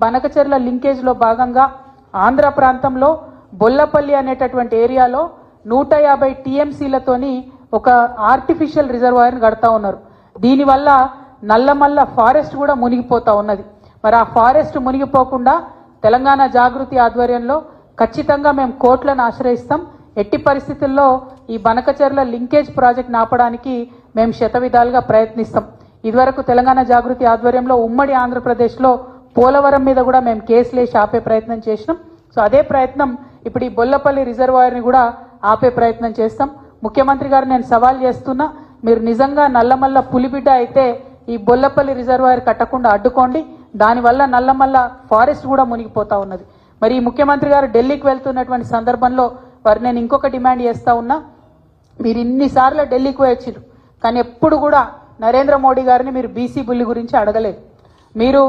Banakacherla linkage లో భాగంగా ఆంధ్ర ప్రాంతంలో బొల్లపల్లి అనేటటువంటి ఏరియాలో 150 టీఎంసీలతోని ఒక ఆర్టిఫిషియల్ రిజర్వాయర్ కడతా ఉన్నారు. దీనివల్ల నల్లమల్ల ఫారెస్ట్ కూడా మునిగిపోతా ఉన్నది. మరి ఆ ఫారెస్ట్ మునిగిపోకుండా తెలంగాణ జాగృతి ఆధ్వర్యంలో ఖచ్చితంగా మేము కోర్టులను ఆశ్రయిస్తాం. ఎట్టి పరిస్థితుల్లో ఈ బనకచెర్ల లింకేజ్ ప్రాజెక్ట్ నాపడానికి మేము శతవిధాలుగా ప్రయత్నిస్తాం. ఇదివరకు తెలంగాణ జాగృతి ఆధ్వర్యంలో ఉమ్మడి ఆంధ్రప్రదేశ్లో పోలవరం మీద కూడా మేము కేసులు వేసి ఆపే ప్రయత్నం చేసినాం. సో అదే ప్రయత్నం ఇప్పుడు ఈ బొల్లపల్లి రిజర్వాయర్ని కూడా ఆపే ప్రయత్నం చేస్తాం. ముఖ్యమంత్రి గారు నేను సవాల్ చేస్తున్నా, మీరు నిజంగా నల్లమల్ల పులిబిడ్డ అయితే ఈ బొల్లపల్లి రిజర్వాయర్ కట్టకుండా అడ్డుకోండి. దానివల్ల నల్లమల్ల ఫారెస్ట్ కూడా మునిగిపోతా ఉన్నది. మరి ఈ ముఖ్యమంత్రి గారు ఢిల్లీకి వెళ్తున్నటువంటి సందర్భంలో వారు నేను ఇంకొక డిమాండ్ చేస్తా ఉన్నా, మీరు ఇన్నిసార్లు ఢిల్లీకి వచ్చారు కానీ ఎప్పుడు కూడా నరేంద్ర మోడీ గారిని మీరు బీసీ బిల్లు గురించి అడగలేదు. మీరు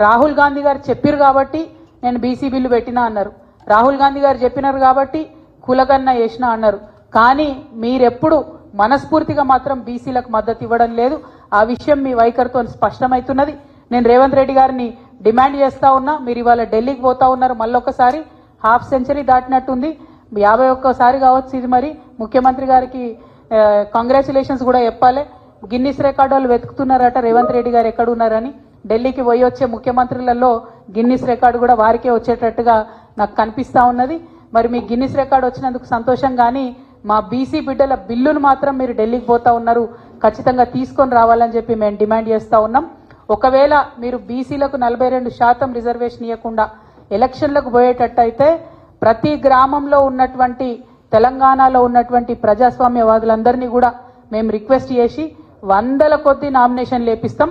రాహుల్ గాంధీ గారు చెప్పారు కాబట్టి నేను బీసీ బిల్లు పెట్టినా అన్నారు. రాహుల్ గాంధీ గారు చెప్పినారు కాబట్టి కులగన్న వేసినా అన్నారు. కానీ మీరెప్పుడు మనస్ఫూర్తిగా మాత్రం బీసీలకు మద్దతు ఇవ్వడం లేదు. ఆ విషయం మీ వైఖరితో స్పష్టమవుతున్నది. నేను రేవంత్ రెడ్డి గారిని డిమాండ్ చేస్తా ఉన్నా, మీరు ఇవాళ ఢిల్లీకి పోతా ఉన్నారు, మళ్ళొకసారి హాఫ్ సెంచరీ దాటినట్టుంది, 51సారి కావచ్చు ఇది. మరి ముఖ్యమంత్రి గారికి కంగ్రాచులేషన్స్ కూడా చెప్పాలి. గిన్నిస్ రికార్డు వాళ్ళు వెతుకుతున్నారట రేవంత్ రెడ్డి గారు ఎక్కడ ఉన్నారని. ఢిల్లీకి పోయి వచ్చే ముఖ్యమంత్రులలో గిన్నిస్ రికార్డు కూడా వారికే వచ్చేటట్టుగా నాకు కనిపిస్తూ ఉన్నది. మరి మీ గిన్నిస్ రికార్డు వచ్చినందుకు సంతోషం, కానీ మా బీసీ బిడ్డల బిల్లును మాత్రం మీరు ఢిల్లీకి పోతా ఉన్నారు, ఖచ్చితంగా తీసుకొని రావాలని చెప్పి మేము డిమాండ్ చేస్తూ ఉన్నాం. ఒకవేళ మీరు బీసీలకు 42% రిజర్వేషన్ ఇవ్వకుండా ఎలక్షన్లకు పోయేటట్టయితే ప్రతి గ్రామంలో ఉన్నటువంటి తెలంగాణలో ఉన్నటువంటి ప్రజాస్వామ్యవాదులందరినీ కూడా మేము రిక్వెస్ట్ చేసి 100ల కొద్దీ నామినేషన్లు వేపిస్తాం.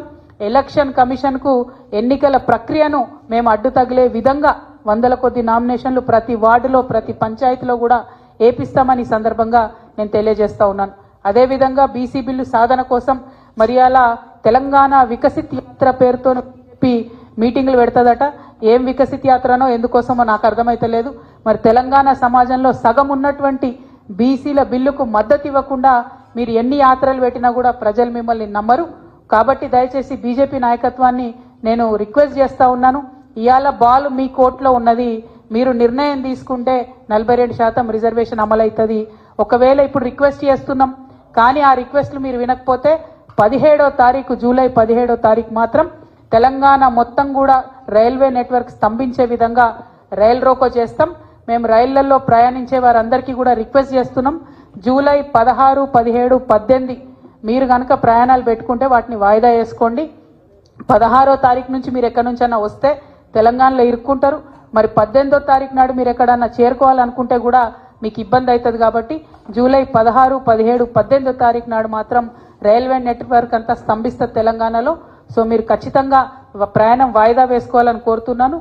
ఎలక్షన్ కమిషన్కు ఎన్నికల ప్రక్రియను మేము అడ్డు తగిలే విధంగా 100ల కొద్దీ నామినేషన్లు ప్రతి వార్డులో ప్రతి పంచాయతీలో కూడా వేపిస్తామని సందర్భంగా నేను తెలియజేస్తా ఉన్నాను. అదేవిధంగా బీసీ బిల్లు సాధన కోసం మరి అలా తెలంగాణ వికసిత్ యాత్ర పేరుతో చెప్పి మీటింగులు పెడతదట. ఏం వికసిత్ యాత్రనో ఎందుకోసమో నాకు అర్థమైతలేదు. మరి తెలంగాణ సమాజంలో సగం ఉన్నటువంటి బీసీల బిల్లుకు మద్దతు ఇవ్వకుండా మీరు ఎన్ని యాత్రలు పెట్టినా కూడా ప్రజలు మిమ్మల్ని నమ్మరు. కాబట్టి దయచేసి బీజేపీ నాయకత్వాన్ని నేను రిక్వెస్ట్ చేస్తా ఉన్నాను, ఇవాళ బాల్ మీ కోర్టులో ఉన్నది, మీరు నిర్ణయం తీసుకుంటే 42% రిజర్వేషన్ అమలవుతుంది. ఒకవేళ ఇప్పుడు రిక్వెస్ట్ చేస్తున్నాం కానీ ఆ రిక్వెస్ట్లు మీరు వినకపోతే 17వ తారీఖు జూలై 17వ తారీఖు మాత్రం తెలంగాణ మొత్తం కూడా రైల్వే నెట్వర్క్ స్తంభించే విధంగా రైల్ రోకో చేస్తాం. మేము రైళ్లలో ప్రయాణించే వారందరికీ కూడా రిక్వెస్ట్ చేస్తున్నాం, జూలై 16, 17, 18 మీరు కనుక ప్రయాణాలు పెట్టుకుంటే వాటిని వాయిదా వేసుకోండి. 16వ తారీఖు నుంచి మీరు ఎక్కడి నుంచైనా వస్తే తెలంగాణలో ఇరుక్కుంటారు. మరి 18వ తారీఖు నాడు మీరు ఎక్కడన్నా చేరుకోవాలనుకుంటే కూడా మీకు ఇబ్బంది అవుతుంది. కాబట్టి జూలై 16, 17, 18వ తారీఖు నాడు మాత్రం రైల్వే నెట్వర్క్ అంతా స్తంభిస్తుంది తెలంగాణలో. సో మీరు ఖచ్చితంగా ప్రయాణం వాయిదా వేసుకోవాలని కోరుతున్నాను.